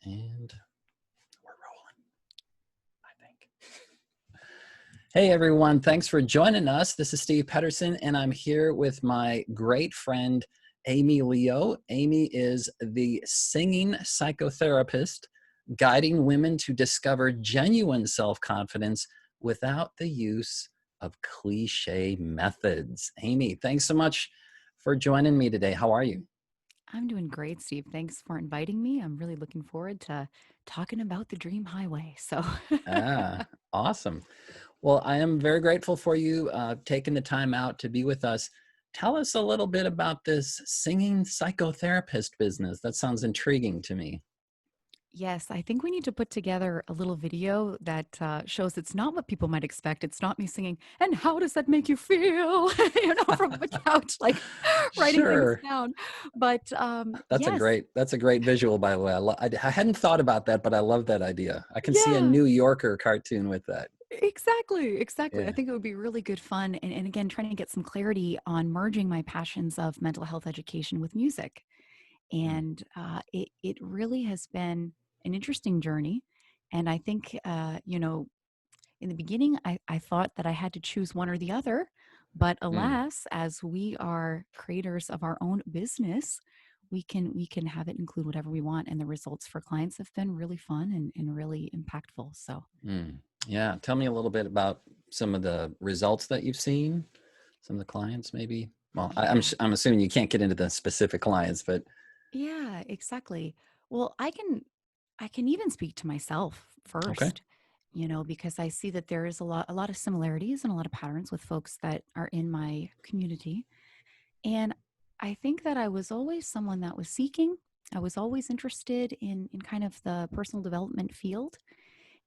And we're rolling, I think. Hey, everyone. Thanks for joining us. This is Steve Pedersen, and I'm here with my great friend, Amy Leo. Amy is the singing psychotherapist, guiding women to discover genuine self-confidence without the use of cliche methods. Amy, thanks so much for joining me today. How are you? I'm doing great, Steve. Thanks for inviting me. I'm really looking forward to talking about the Dream Highway. So, Awesome. Well, I am very grateful for you taking the time out to be with us. Tell us a little bit about this singing psychotherapist business. That sounds intriguing to me. yes, I think we need to put together a little video that shows it's not what people might expect. It's not me singing, and how does that make you feel? From the couch, like writing things Sure. down. But yes, That's a great visual, by the way. I hadn't thought about that, but I love that idea. I can see a yeah. New Yorker cartoon with that. Exactly, exactly. I Yeah. think it would be really good fun. And again, trying to get some clarity on merging my passions of mental health education with music. Mm, And it really has been an interesting journey. And I think, in the beginning, I thought that I had to choose one or the other. But mm. alas, as we are creators of our own business, we can have it include whatever we want. And the results for clients have been really fun and really impactful. So Mm. Yeah. Tell me a little bit about some of the results that you've seen, some of the clients maybe. Well, yeah. I'm assuming you can't get into the specific clients, but Yeah, exactly. Well, I can even speak to myself okay. first, because I see that there is a lot of similarities and a lot of patterns with folks that are in my community. And I think that I was always someone that was seeking. I was always interested in kind of the personal development field.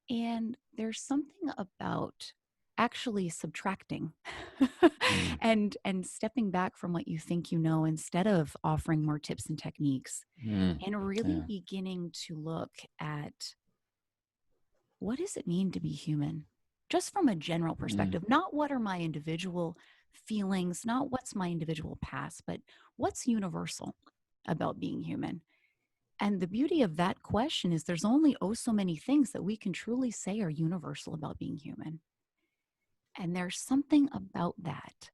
And there's something about actually subtracting Mm, and stepping back from what you think you know instead of offering more tips and techniques mm, and really yeah. beginning to look at what does it mean to be human? Just from a general Mm, perspective, not what are my individual feelings, not what's my individual past, but what's universal about being human. And the beauty of that question is there's only oh so many things that we can truly say are universal about being human. And there's something about that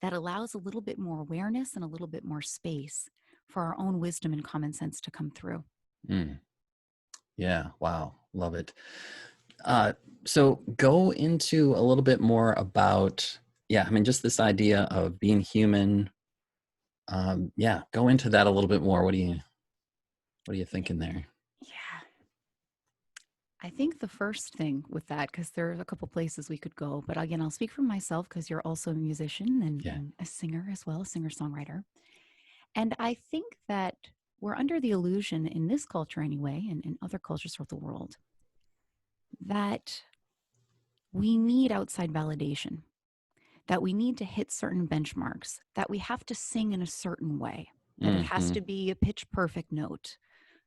that allows a little bit more awareness and a little bit more space for our own wisdom and common sense to come through. mm. Yeah. Wow. Love it. Uh, so go into a little bit more about, yeah, I mean, just this idea of being human. Yeah, go into that a little bit more. What are you Yeah. thinking there? Yeah. I think the first thing with that, because there are a couple places we could go, but again, I'll speak for myself because you're also a musician Yeah. and a singer as well, a singer songwriter. And I think that we're under the illusion in this culture anyway, and in other cultures throughout the world, that we need outside validation, that we need to hit certain benchmarks, that we have to sing in a certain way, that it has Hmm. to be a pitch perfect note,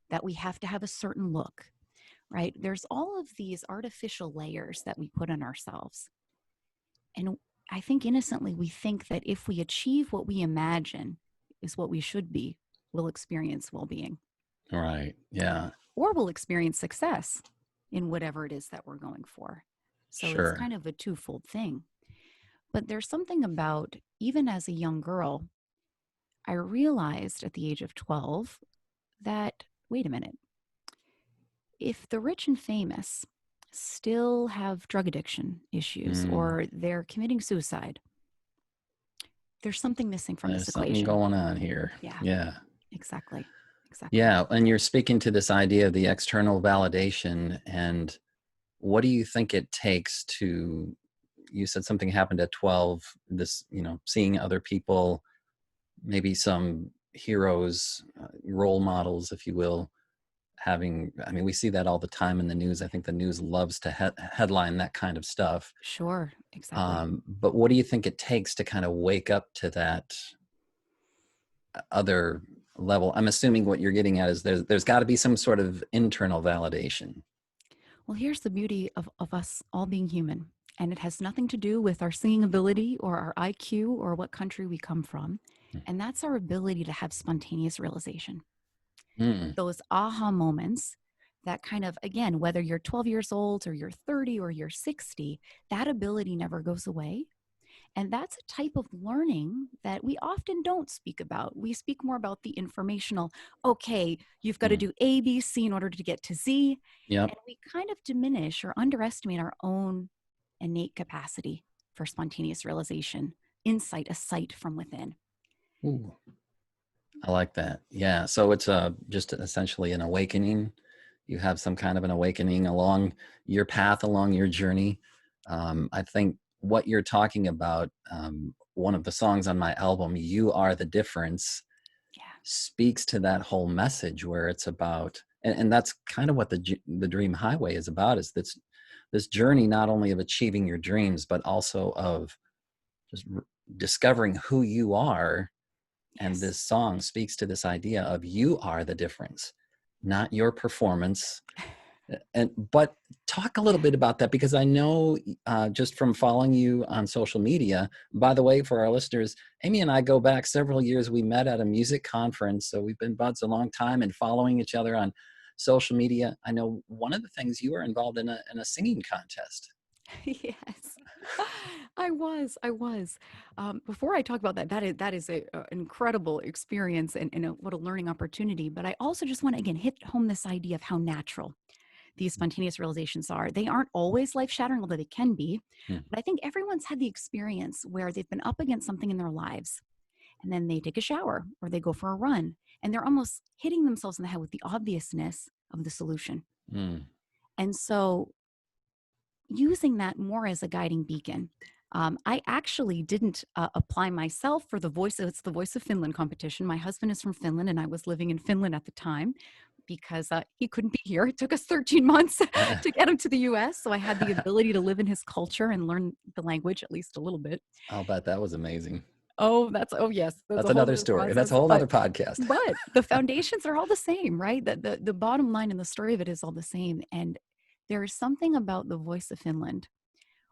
that we have to have a certain look, right? There's all of these artificial layers that we put on ourselves. And I think innocently we think that if we achieve what we imagine is what we should be, we'll experience well being Right. Yeah. or we'll experience success in whatever it is that we're going for. So it's Sure. kind of a twofold thing. But there's something about, even as a young girl, I realized at the age of 12 that, wait a minute, if the rich and famous still have drug addiction issues Mm. or they're committing suicide, there's something missing from There's this something equation. going on here. Yeah, Yeah. exactly. Exactly. Yeah. And you're speaking to this idea of the external validation. And what do you think it takes to, you said something happened at 12, this, seeing other people, maybe some heroes, role models, if you will, having, I mean, we see that all the time in the news. I think the news loves to headline that kind of stuff. Sure. Exactly. But what do you think it takes to kind of wake up to that other level? I'm assuming what you're getting at is there's got to be some sort of internal validation. Well, here's the beauty of us all being human. And it has nothing to do with our singing ability or our IQ or what country we come from. And that's our ability to have spontaneous realization. Mm, Those aha moments that kind of, again, whether you're 12 years old or you're 30 or you're 60, that ability never goes away. And that's a type of learning that we often don't speak about. We speak more about the informational, okay, you've got to Mm. do A, B, C in order to get to Z. Yep. And we kind of diminish or underestimate our own innate capacity for spontaneous realization, insight, a sight from within. Ooh, I like that. Yeah. So it's just essentially an awakening. You have some kind of an awakening along your path, along your journey. I think what you're talking about, one of the songs on my album, "You Are the Difference," Yeah. speaks to that whole message where it's about, and that's kind of what the Dream Highway is about, is this journey not only of achieving your dreams, but also of just discovering who you are. And Yes. this song speaks to this idea of you are the difference, not your performance. But talk a little bit about that, because I know, just from following you on social media. By the way, for our listeners, Amy and I go back several years. We met at a music conference, so we've been buds a long time and following each other on social media. I know one of the things, you were involved in a singing contest. Yes, I was. I was. Before I talk about that, that is an incredible experience and what a learning opportunity. But I also just want to again hit home this idea of how natural these spontaneous realizations are. They aren't always life shattering, although they can be. Hmm. But I think everyone's had the experience where they've been up against something in their lives, and then they take a shower or they go for a run, and they're almost hitting themselves in the head with the obviousness of the solution. Mm. And so using that more as a guiding beacon. I actually didn't apply myself for the voice. It's the Voice of Finland competition. My husband is from Finland, and I was living in Finland at the time because he couldn't be here. It took us 13 months to get him to the US. So I had the ability to live in his culture and learn the language at least a little bit. I'll bet that was amazing. Oh yes, that's That's a whole another other story. That's a process. whole other podcast. But the foundations are all the same, right? The bottom line and the story of it is all the same. And there is something about the Voice of Finland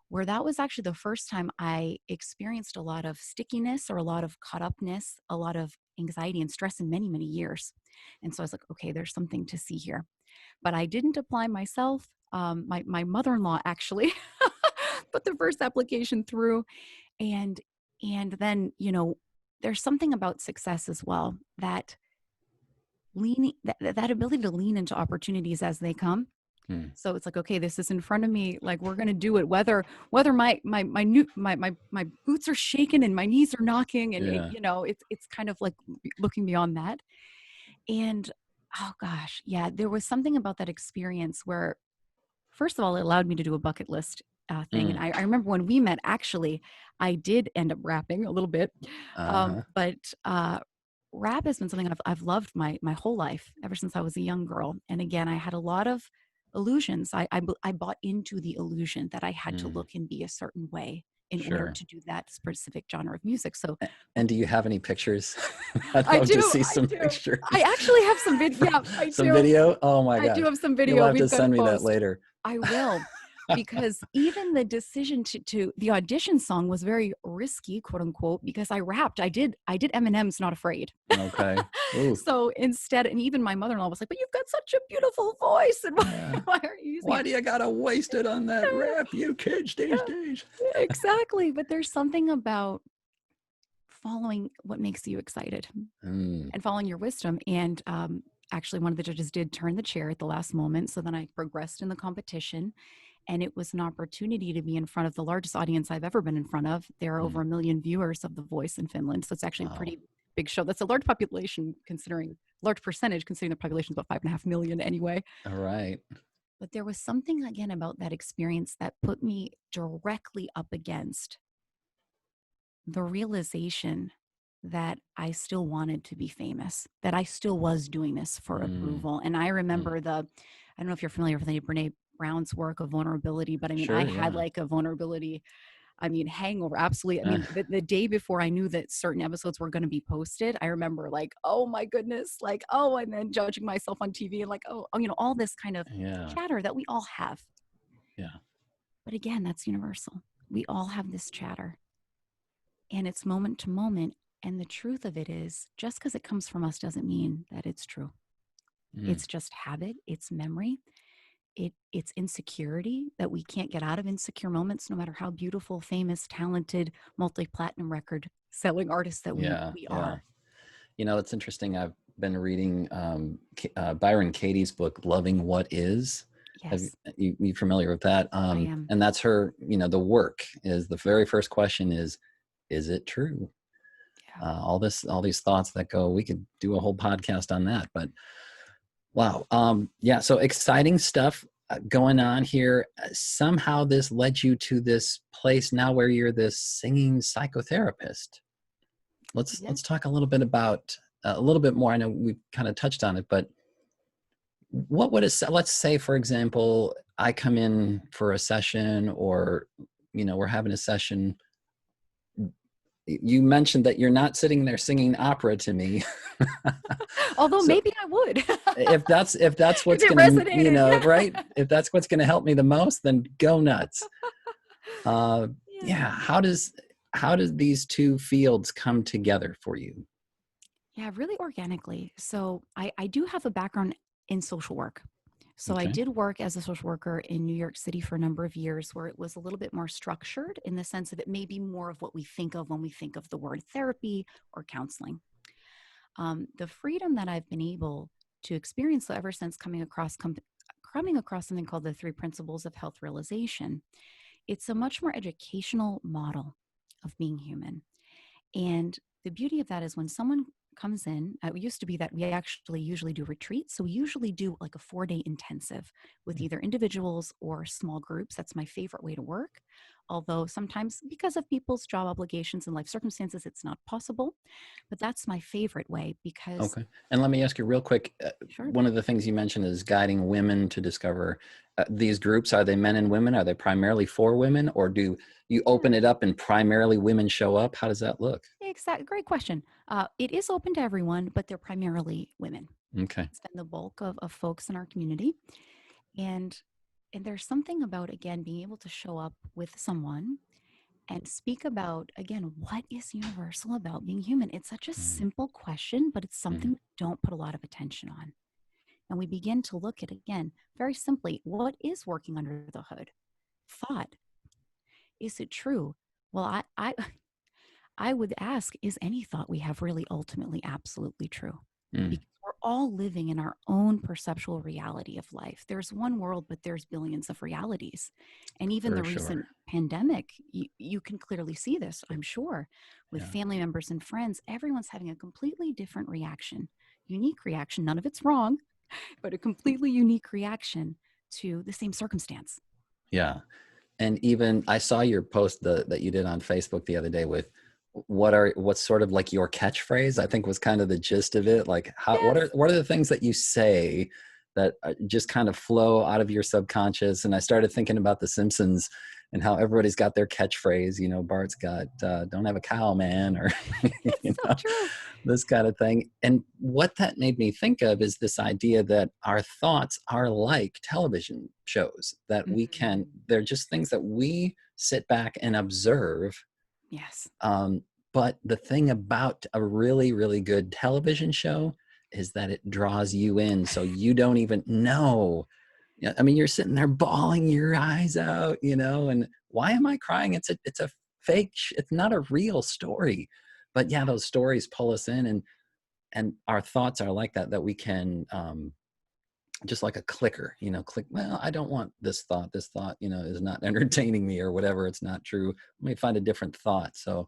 where that was actually the first time I experienced a lot of stickiness or a lot of caught upness, a lot of anxiety and stress in many, many years. And so I was like, okay, there's something to see here. But I didn't apply myself. My mother-in-law actually put the first application through. And and then, there's something about success as well, that that ability to lean into opportunities as they come. Hmm. So it's like, okay, this is in front of me. Like we're gonna do it, whether my boots are shaking and my knees are knocking, and Yeah. it's kind of like looking beyond that. And oh gosh, yeah, there was something about that experience where, first of all, it allowed me to do a bucket list thing. And Mm. I remember when we met, actually, I did end up rapping a little bit, Uh-huh. but rap has been something I've loved my whole life, ever since I was a young girl. And again, I had a lot of illusions. I bought into the illusion that I had to Mm. look and be a certain way in order Sure. to do that specific genre of music. So And do you have any pictures? I'd I love to do, see I some do. pictures. I actually have some video. Yeah, I Some do. video? Oh my I do gosh. have some You'll video have to we've got to send me that post. later. I will, because even the decision to the audition song was very risky, quote unquote, because I rapped. I did Eminem's Not Afraid. Okay. Ooh. So instead, and even my mother-in-law was like, "But you've got such a beautiful voice, and why, Yeah. why aren't you using Why it?" do you gotta waste it on that rap, you kids these days? Yeah, exactly. But there's something about following what makes you excited Mm. and following your wisdom. And actually, one of the judges did turn the chair at the last moment. So then I progressed in the competition, and it was an opportunity to be in front of the largest audience I've ever been in front of. There are over Mm. 1 million viewers of The Voice in Finland. So it's actually a Wow. pretty big show. That's a large population, large percentage, considering the population is about 5.5 million anyway. All right. But there was something again about that experience that put me directly up against the realization that I still wanted to be famous, that I still was doing this for Mm. approval. And I Mm. remember I don't know if you're familiar with any Brene Brown's work of vulnerability, but I mean, I Sure, had yeah. like a vulnerability, hangover. Absolutely. I mean, the day before I knew that certain episodes were going to be posted, I remember like, oh my goodness, like, oh, and then judging myself on TV and like, oh, all this kind of Yeah. chatter that we all have. Yeah. But again, that's universal. We all have this chatter, and it's moment to moment. And the truth of it is, just because it comes from us doesn't mean that it's true. Mm. It's just habit, it's memory, it's insecurity that we can't get out of insecure moments, no matter how beautiful, famous, talented, multi-platinum record selling artists that we Yeah, we yeah. are. You know, it's interesting. I've been reading Byron Katie's book, Loving What Is. Have Yes, you familiar with that? I am. And that's her, the work is the very first question is it true? Yeah. All these thoughts that go, we could do a whole podcast on that, but wow. Yeah. So exciting stuff going on here. Somehow this led you to this place now where you're this singing psychotherapist. Yeah. Let's talk a little bit about a little bit more. I know we kind of touched on it, but what would it? Let's say, for example, I come in for a session, or we're having a session. You mentioned that you're not sitting there singing opera to me. Although So maybe I would. if that's If what's it gonna, resonated. right, Yeah. if that's what's gonna help me the most, then go nuts. Yeah, Yeah. how does these two fields come together for you? Yeah, really organically. So I do have a background in social work. So I Okay. did work as a social worker in New York City for a number of years where it was a little bit more structured in the sense of it may be more of what we think of when we think of the word therapy or counseling. The freedom that I've been able to experience so ever since coming across something called the three principles of health realization, it's a much more educational model of being human. And the beauty of that is when someone comes in, it used to be that we actually usually do retreats. So we usually do like a 4-day intensive with either individuals or small groups. That's my favorite way to work. Although sometimes, because of people's job obligations and life circumstances, it's not possible. But that's my favorite way because, Okay. And let me ask you real quick. sure. One of the things you mentioned is guiding women to discover these groups. Are they men and women? Are they primarily for women, or do you open Yeah, it up and primarily women show up? How does that look? exactly. Great question. It is open to everyone, but they're primarily women. Okay. It's been the bulk of folks in our community. And and there's something about again being able to show up with someone and speak about again what is universal about being human. It's such a simple question, but it's Mm-hmm. something we don't put a lot of attention on. And we begin to look at again very simply what is working under the hood. Thought. Is it true? Well, I I would ask, is any thought we have really ultimately absolutely true? Mm. Because we're all living in our own perceptual reality of life. There's one world, but there's billions of realities. And even For the sure. recent pandemic, you can clearly see this, I'm sure, with Yeah. family members and friends. Everyone's having a completely different reaction, unique reaction. None of it's wrong, but a completely unique reaction to the same circumstance. Yeah. And even I saw your post that you did on Facebook the other day with what's sort of like your catchphrase, I think was kind of the gist of it. Like Yes. what are the things that you say that just kind of flow out of your subconscious? And I started thinking about The Simpsons and how everybody's got their catchphrase. Bart's got "Don't have a cow, man," or It's you so know, true. this kind of thing. And what that made me think of is this idea that our thoughts are like television shows, that Mhm. they're just things that we sit back and observe. Yes. Um, but the thing about a really, really good television show is that it draws you in so you don't even know. Yeah, I mean, you're sitting there bawling your eyes out, and why am I crying? It's a fake, it's not a real story. But yeah, Yeah. those stories pull us in, and our thoughts are like that we can just like a clicker, click. Well, I don't want this thought is not entertaining me, or whatever, it's not true. Let me find a different thought. So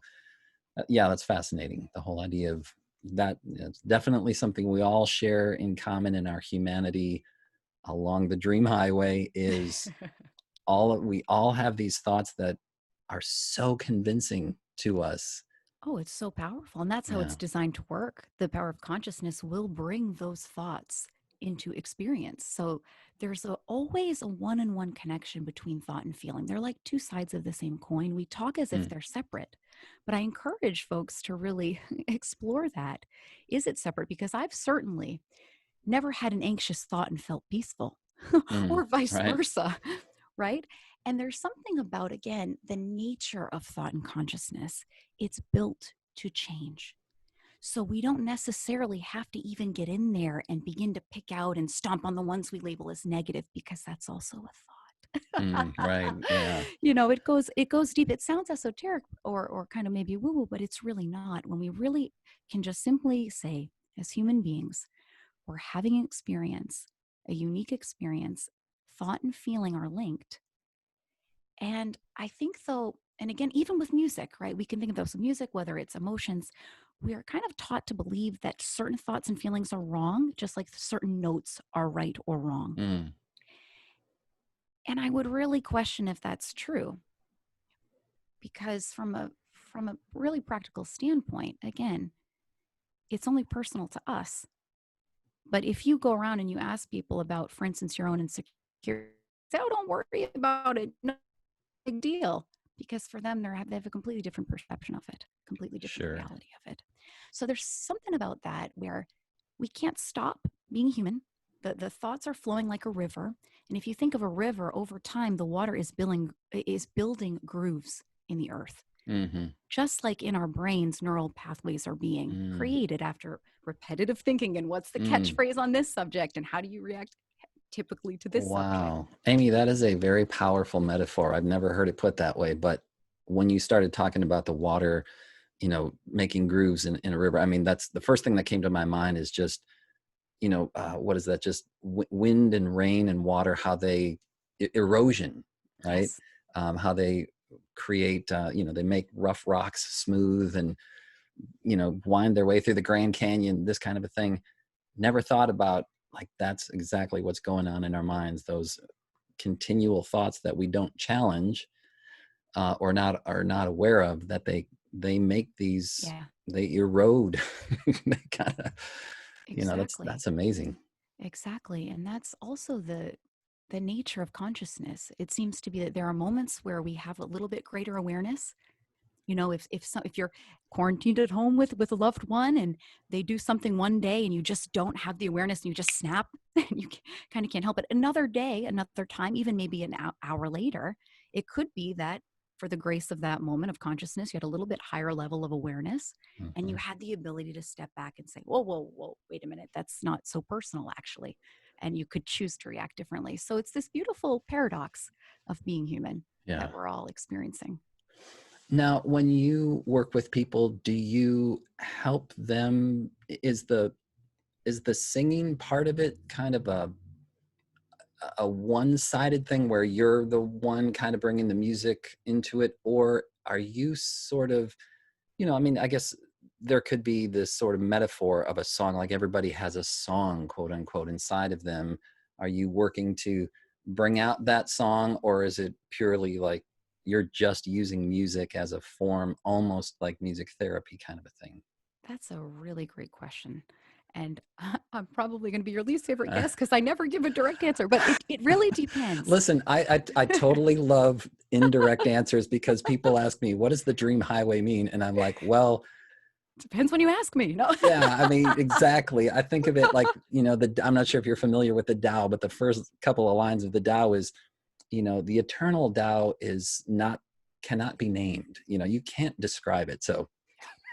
yeah, that's fascinating, the whole idea of that. It's definitely something we all share in common in our humanity along the dream highway, is we all have these thoughts that are so convincing to us. Oh, it's so powerful. And that's how Yeah. it's designed to work. The power of consciousness will bring those thoughts into experience. So there's always a one on one connection between thought and feeling. They're like two sides of the same coin. We talk as if Mm, they're separate, but I encourage folks to really explore that. Is it separate? Because I've certainly never had an anxious thought and felt peaceful, or vice right. versa, right? And there's something about, again, the nature of thought and consciousness. It's built to change. So we don't necessarily have to even get in there and begin to pick out and stomp on the ones we label as negative, because that's also a Right. thought. Yeah. It goes deep. It sounds esoteric or kind of maybe woo woo, but it's really not. When we really can just simply say, as human beings, we're having an experience, a unique experience. Thought and feeling are linked. And I think, though, and again, even with music, right? We can think of those music, whether it's emotions, we are kind of taught to believe that certain thoughts and feelings are wrong, just like certain notes are right or wrong. Mm. And I would really question if that's true, because from a really practical standpoint, again, it's only personal to us. But if you go around and you ask people about, for instance, your own insecurity, oh, don't worry about it. No big deal, because for them they have a completely different perception of it, completely different Sure. reality of it. So there's something about that where we can't stop being human. The thoughts are flowing like a river, and if you think of a river, over time the water is building grooves in the earth. Mm-hmm. Just like in our brains, neural pathways are being Mm. created after repetitive thinking. And what's the Mm. catchphrase on this subject, and how do you react typically to this subject? Wow. Amy, that is a very powerful metaphor. I've never heard it put that way. But when you started talking about the water, making grooves in a river, I mean, that's the first thing that came to my mind is just, what is that? Just wind and rain and water, how they, erosion, right? Yes. How they create, they make rough rocks smooth and, wind their way through the Grand Canyon, this kind of a thing. Never thought about, like, that's exactly what's going on in our minds, those continual thoughts that we don't challenge, or not are not aware of, that they make these, Yeah, they erode. They kind of, exactly. that's amazing. Exactly. And that's also the nature of consciousness. It seems to be that there are moments where we have a little bit greater awareness. If you're quarantined at home with a loved one and they do something one day and you just don't have the awareness and you just snap, and you kind of can't help it. Another day, another time, even maybe an hour later, it could be that for the grace of that moment of consciousness, you had a little bit higher level of awareness, and you Mhm. had the ability to step back and say, whoa, whoa, whoa, wait a minute, that's not so personal, actually. And you could choose to react differently. So it's this beautiful paradox of being human Yeah. that we're all experiencing. Now, when you work with people, do you help them? Is the singing part of it kind of a one-sided thing where you're the one kind of bringing the music into it, or are you sort of, I mean, I guess there could be this sort of metaphor of a song, like everybody has a song, quote unquote, inside of them. Are you working to bring out that song, or is it purely like you're just using music as a form, almost like music therapy kind of a thing? That's a really great question. And I'm probably going to be your least favorite Uh, guest because I never give a direct answer, but it really depends. Listen, I totally love indirect answers, because people ask me, what does the dream highway mean? And I'm like, well, Depends when you ask me. No. yeah, I mean, exactly. I think of it like, I'm not sure if you're familiar with the Tao, but the first couple of lines of the Tao is, the eternal Tao cannot be named. You can't describe it. So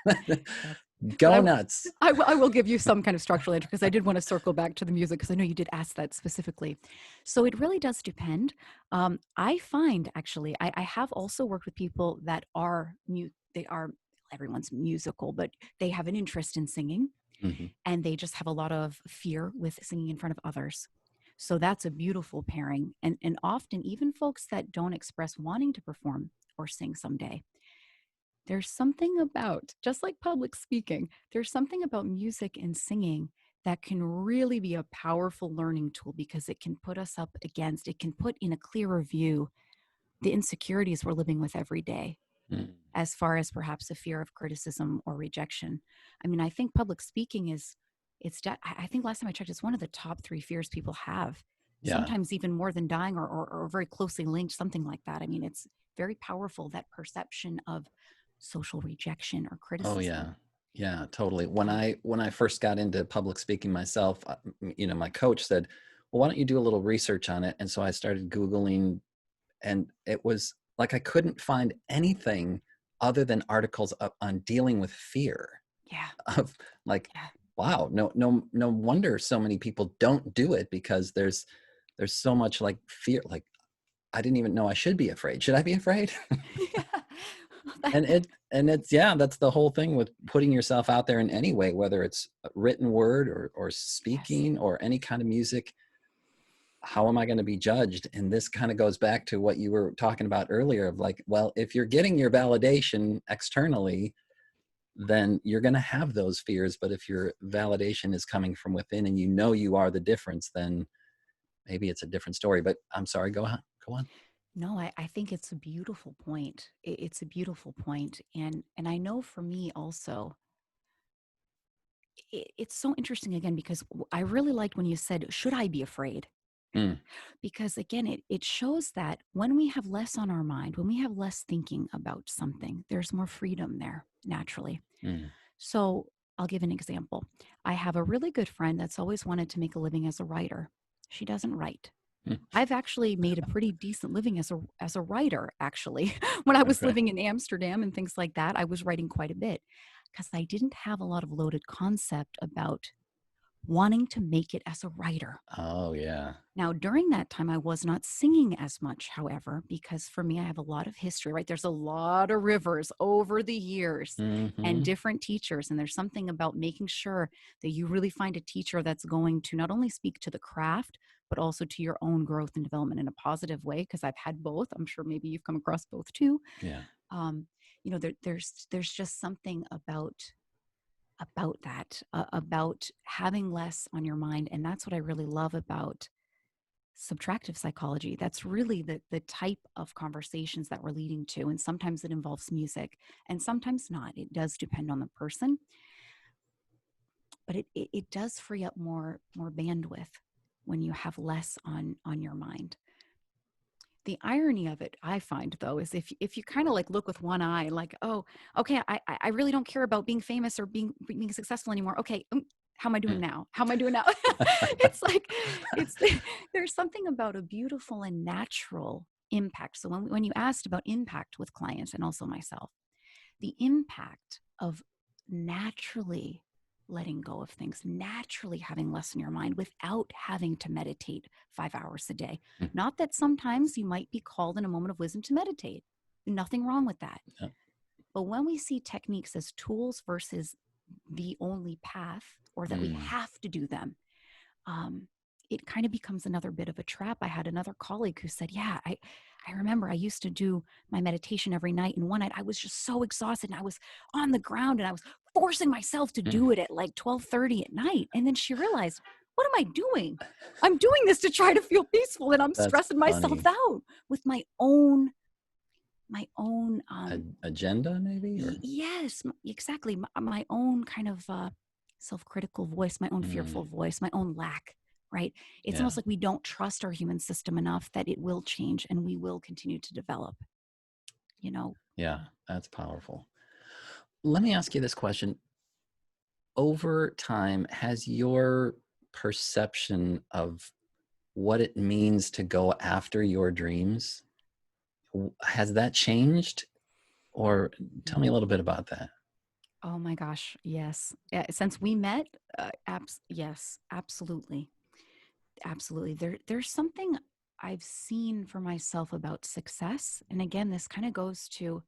Yeah. But go nuts. I will give you some kind of structural answer because I did want to circle back to the music because I know you did ask that specifically. So it really does depend. I find actually, I have also worked with people that are mute. They are, everyone's musical, but they have an interest in singing, Hmm. and they just have a lot of fear with singing in front of others. So that's a beautiful pairing. And often even folks that don't express wanting to perform or sing someday, there's something about, just like public speaking, there's something about music and singing that can really be a powerful learning tool, because it can put us up against, it can put in a clearer view the insecurities we're living with every day, as far as perhaps a fear of criticism or rejection. I mean, I think public speaking I think last time I checked, it's one of the top 3 fears people have, Yeah. sometimes even more than dying, or very closely linked, something like that. I mean, it's very powerful, that perception of social rejection or Oh criticism. yeah. Yeah, totally. When Yeah. I first got into public speaking myself, my coach said, well, why don't you do a little research on it? And so I started Googling, and it was like I couldn't find anything other than articles on dealing with fear. Yeah. of like, Yeah. wow, no wonder so many people don't do it, because there's so much like fear, like, I didn't even know I should be afraid. Should I be afraid? Yeah. And it's yeah, that's the whole thing with putting yourself out there in any way, whether it's a written word or Yes. speaking or any kind of music. How am I going to be judged? And this kind of goes back to what you were talking about earlier of like, well, if you're getting your validation externally, then you're going to have those fears. But if your validation is coming from within and you know you are the difference, then maybe it's a different story. But I'm sorry, go on. Go on. No, I think it's a beautiful point. It's a beautiful point. And I know for me also, it's so interesting again, because I really liked when you said, should I be afraid? Mm, Because again, it shows that when we have less on our mind, when we have less thinking about something, there's more freedom there naturally. mm, So I'll give an example. I have a really good friend that's always wanted to make a living as a writer. She doesn't write. mm. I've actually made a pretty decent living as a writer, actually. When I was Okay. living in Amsterdam and things like that, I was writing quite a bit because I didn't have a lot of loaded concept about wanting to make it as a writer. Oh, yeah. Now, during that time, I was not singing as much, however, because for me, I have a lot of history, right? There's a lot of rivers over the years and Hmm. different teachers. And there's something about making sure that you really find a teacher that's going to not only speak to the craft, but also to your own growth and development in a positive way. Because I've had both. I'm sure maybe you've come across both too. Yeah. Um, there's just something about that, about having less on your mind. And that's what I really love about subtractive psychology. That's really the type of conversations that we're leading to. And sometimes it involves music and sometimes not. It does depend on the person, but it does free up more bandwidth when you have less on your mind. The irony of it, I find though, is if you kind of like look with one eye, like, oh, okay, I really don't care about being famous or being successful anymore. Okay, how am I doing Mm. now? How am I doing now? It's like it's there's something about a beautiful and natural impact. So when you asked about impact with clients and also myself, the impact of naturally letting go of things, naturally having less in your mind without having to meditate 5 hours a day. Mm. Not that sometimes you might be called in a moment of wisdom to meditate. Nothing wrong with that. Yeah. But when we see techniques as tools versus the only path, or that we Mm. have to do them, um, it kind of becomes another bit of a trap. I had another colleague who said, yeah, I remember I used to do my meditation every night. And one night I was just so exhausted and I was on the ground and I was forcing myself to Mm. do it at like 12:30 at night. And then she realized, what am I doing? I'm doing this to try to feel peaceful and I'm That's stressing myself funny. out with my own Agenda, maybe, or yes, exactly. My own kind of self-critical voice, my own fearful mm. voice, my own lack, right? It's Yeah, almost like we don't trust our human system enough that it will change and we will continue to develop, you know? yeah, that's powerful. Let me ask you this question. Over time, has your perception of what it means to go after your dreams, has that changed? Or tell me a Mm. little bit about that. Oh my gosh, yes. Since we met, yes, absolutely. Absolutely. There's something I've seen for myself about success. And again, this kind of goes to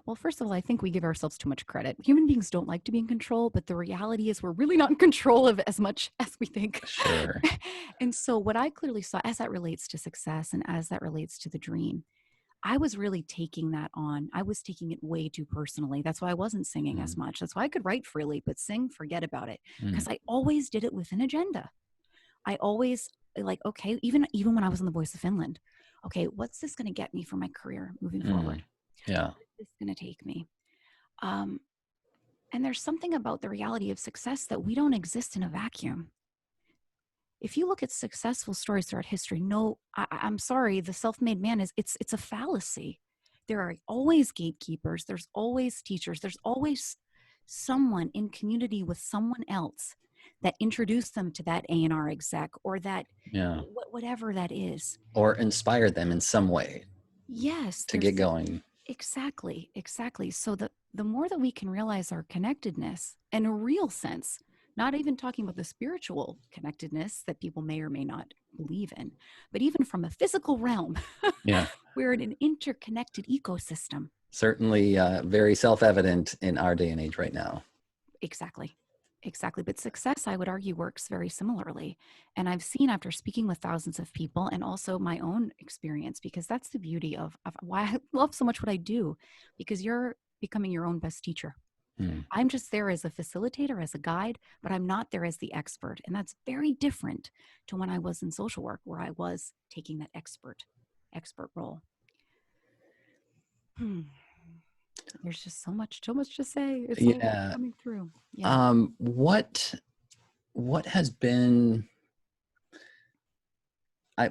well, first of all, I think we give ourselves too much credit. Human beings don't like to be in control, but the reality is we're really not in control of as much as we think. Sure. And so, what I clearly saw as that relates to success and as that relates to the dream, I was really taking that on. I was taking it way too personally. That's why I wasn't singing as Mm, much. That's why I could write freely, but sing, forget about it. mm, Because I always did it with an agenda. I always like, okay, even when I was in the Voice of Finland, okay, what's this going to get me for my career moving mm. forward? Yeah. Where is this going to take me? Um, and there's something about the reality of success that we don't exist in a vacuum. If you look at successful stories throughout history, no, I'm sorry, the self-made man it's a fallacy. There are always gatekeepers. There's always teachers. There's always someone in community with someone else that introduced them to that A&R exec or that Yeah. whatever that is. Or inspire them in some way Yes, to get there's going. Exactly, exactly. So the more that we can realize our connectedness in a real sense, not even talking about the spiritual connectedness that people may or may not believe in, but even from a physical realm, Yeah. we're in an interconnected ecosystem. Certainly very self-evident in our day and age right now. Exactly. Exactly. But success, I would argue, works very similarly. And I've seen after speaking with thousands of people and also my own experience, because that's the beauty of why I love so much what I do, because you're becoming your own best teacher. Hmm. I'm just there as a facilitator, as a guide, but I'm not there as the expert. And that's very different to when I was in social work, where I was taking that expert role. Hmm. There's just so much to say. It's all Yeah. coming through. Yeah. What has been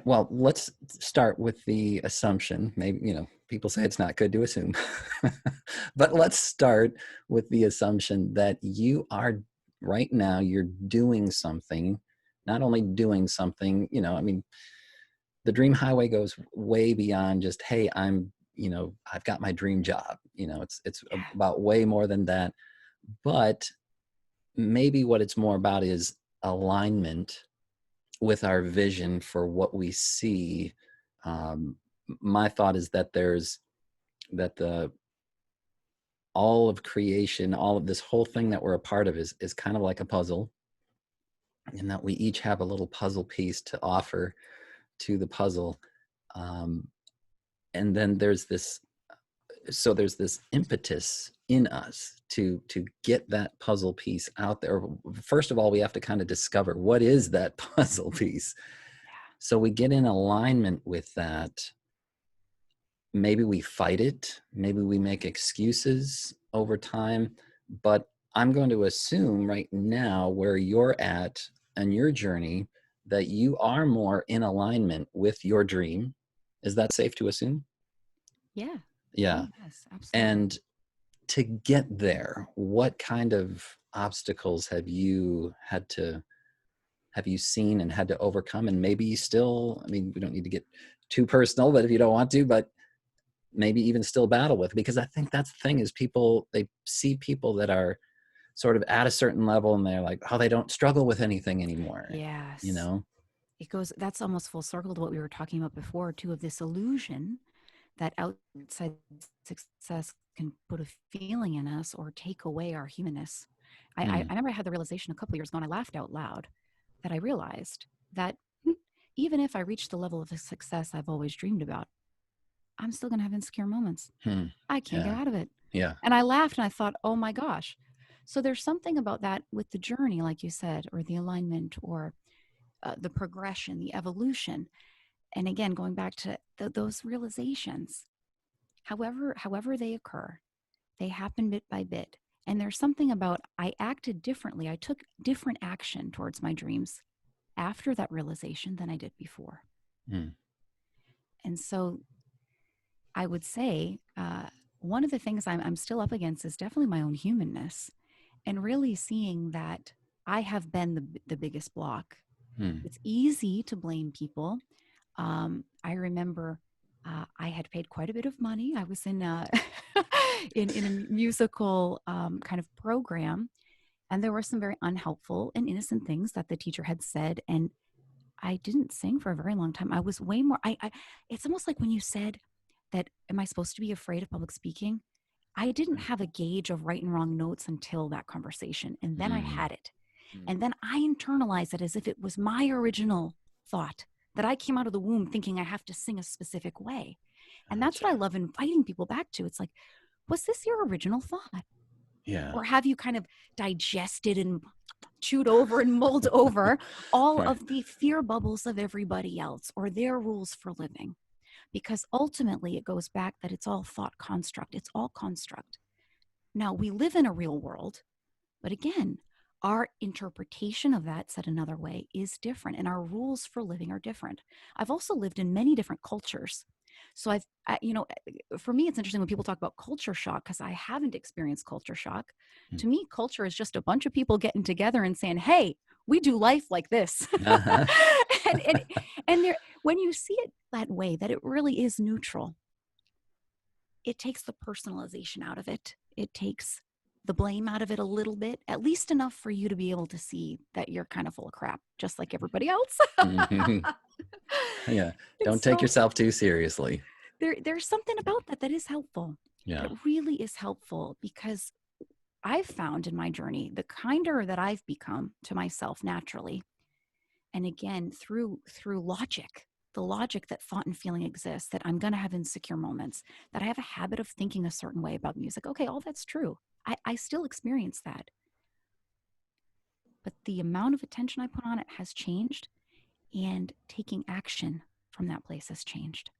well, let's start with the assumption. Maybe, people say it's not good to assume, but let's start with the assumption that you are right now, you're doing something, not only doing something, I mean, the dream highway goes way beyond just, hey, I've got my dream job. It's Yeah. about way more than that. But maybe what it's more about is alignment with our vision for what we see. Um, my thought is that the all of creation, all of this whole thing that we're a part of is kind of like a puzzle, and that we each have a little puzzle piece to offer to the puzzle. Um, and then there's this impetus in us to get that puzzle piece out there. First of all, we have to kind of discover what is that puzzle piece. So we get in alignment with that. Maybe we fight it, maybe we make excuses over time, but I'm going to assume right now where you're at and your journey that you are more in alignment with your dream. Is that safe to assume? Yeah. Yeah. Oh, yes, absolutely. And to get there, what kind of obstacles have you seen and had to overcome? And maybe still, I mean, we don't need to get too personal, but if you don't want to, but maybe even still battle with, because I think that's the thing is they see people that are sort of at a certain level and they're like, oh, they don't struggle with anything anymore. Yes. That's almost full circle to what we were talking about before, too, of this illusion that outside success can put a feeling in us or take away our humanness. I remember I had the realization a couple of years ago, and I laughed out loud that I realized that even if I reach the level of success I've always dreamed about, I'm still going to have insecure moments. I can't get Yeah. out of it. Yeah. And I laughed and I thought, oh my gosh. So there's something about that with the journey, like you said, or the alignment, or the progression, the evolution. And again, going back to those realizations, however they occur, they happen bit by bit. And there's something about I acted differently. I took different action towards my dreams after that realization than I did before. Mm. And so I would say one of the things I'm still up against is definitely my own humanness, and really seeing that I have been the biggest block. Mm. It's easy to blame people. I remember I had paid quite a bit of money. I was in in a musical kind of program, and there were some very unhelpful and innocent things that the teacher had said, and I didn't sing for a very long time. I was way more. It's almost like when you said that, am I supposed to be afraid of public speaking? I didn't have a gauge of right and wrong notes until that conversation. And then I Mm. had it. And then I internalized it as if it was my original thought, that I came out of the womb thinking I have to sing a specific way. And that's Gotcha. what I love inviting people back to. It's like, was this your original thought? Yeah. Or have you kind of digested and chewed over and mulled over all Right. of the fear bubbles of everybody else or their rules for living? Because ultimately it goes back that it's all thought construct. It's all construct. Now, we live in a real world, but again, our interpretation of that, said another way, is different, and our rules for living are different. I've also lived in many different cultures. So for me, it's interesting when people talk about culture shock, because I haven't experienced culture shock. Mm. To me, culture is just a bunch of people getting together and saying, hey, we do life like this. Uh-huh. and there, when you see it that way, that it really is neutral, it takes the personalization out of it. It takes the blame out of it a little bit, at least enough for you to be able to see that you're kind of full of crap, just like everybody else. Mhm. Yeah. And Don't take so yourself too seriously. there's something about that is helpful. Yeah. That really is helpful, because I've found in my journey, the kinder that I've become to myself naturally, and again through logic, the logic that thought and feeling exists, that I'm going to have insecure moments, that I have a habit of thinking a certain way about music. Okay, all that's true. I still experience that, but the amount of attention I put on it has changed, and taking action from that place has changed.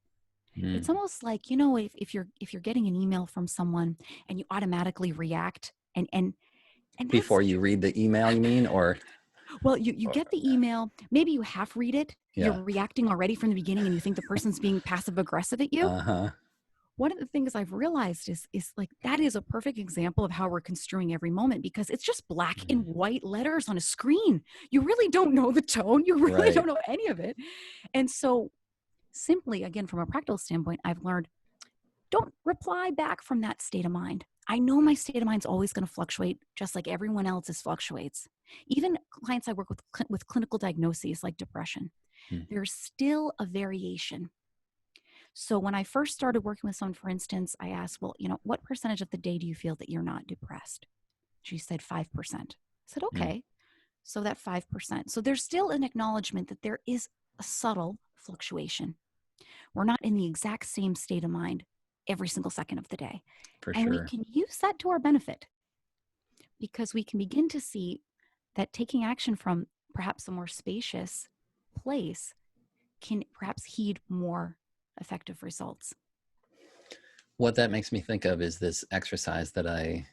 It's Mm. almost like, if you're getting an email from someone and you automatically react, and that's Before you read the email, you mean? well, you Or get the email, maybe you half read it, you're yeah. reacting already from the beginning, and you think the person's being passive aggressive at you. Uh-huh. One of the things I've realized is like, that is a perfect example of how we're construing every moment, because it's just black and Mm. white letters on a screen. You really don't know the tone. You really Right. don't know any of it. And so, simply, again, from a practical standpoint, I've learned, don't reply back from that state of mind. I know my state of mind's always going to fluctuate, just like everyone else's fluctuates. Even clients I work with clinical diagnoses like depression, Mm. there's still a variation. So when I first started working with someone, for instance, I asked, well, what percentage of the day do you feel that you're not depressed? She said 5%. I said, Mm. okay, so that 5%. So there's still an acknowledgement that there is a subtle fluctuation. We're not in the exact same state of mind every single second of the day. For And we sure. can use that to our benefit, because we can begin to see that taking action from perhaps a more spacious place can perhaps heed more effective results. What that makes me think of is this exercise that I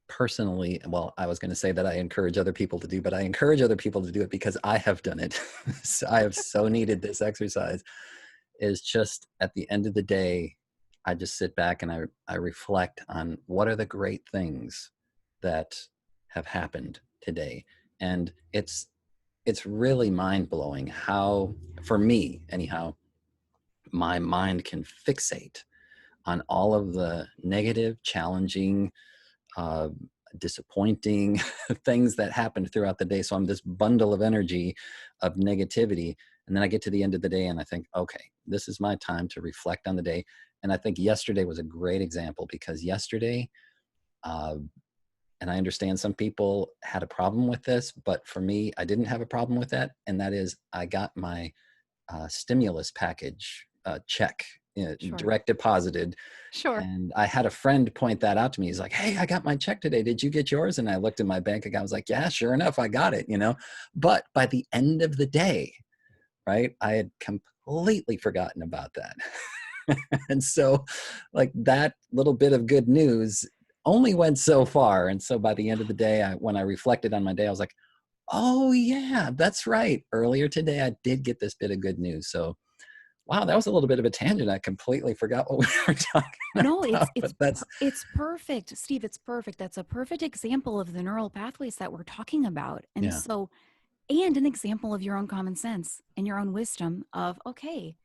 personally, well, I was going to say that I encourage other people to do, but I encourage other people to do it because I have done it. So I have so needed this exercise. Is just at the end of the day, I just sit back and I reflect on what are the great things that have happened today. And it's really mind-blowing how, for me anyhow, my mind can fixate on all of the negative, challenging, uh, disappointing things that happened throughout the day. So I'm this bundle of energy of negativity. And then I get to the end of the day and I think, okay, this is my time to reflect on the day. And I think yesterday was a great example, because yesterday, uh, and I understand some people had a problem with this, but for me, I didn't have a problem with that. And that is, I got my stimulus package check, Sure. direct deposited. Sure. And I had a friend point that out to me. He's like, hey, I got my check today. Did you get yours? And I looked at my bank account. I was like, yeah, sure enough, I got it. But by the end of the day, right, I had completely forgotten about that. And so, like, that little bit of good news only went so far. And so by the end of the day, when I reflected on my day, I was like, oh, yeah, that's right. Earlier today, I did get this bit of good news. So, wow, that was a little bit of a tangent. I completely forgot what we were talking No, about, but that's, it's perfect, Steve. It's perfect. That's a perfect example of the neural pathways that we're talking about. And yeah. so, and an example of your own common sense and your own wisdom of, okay,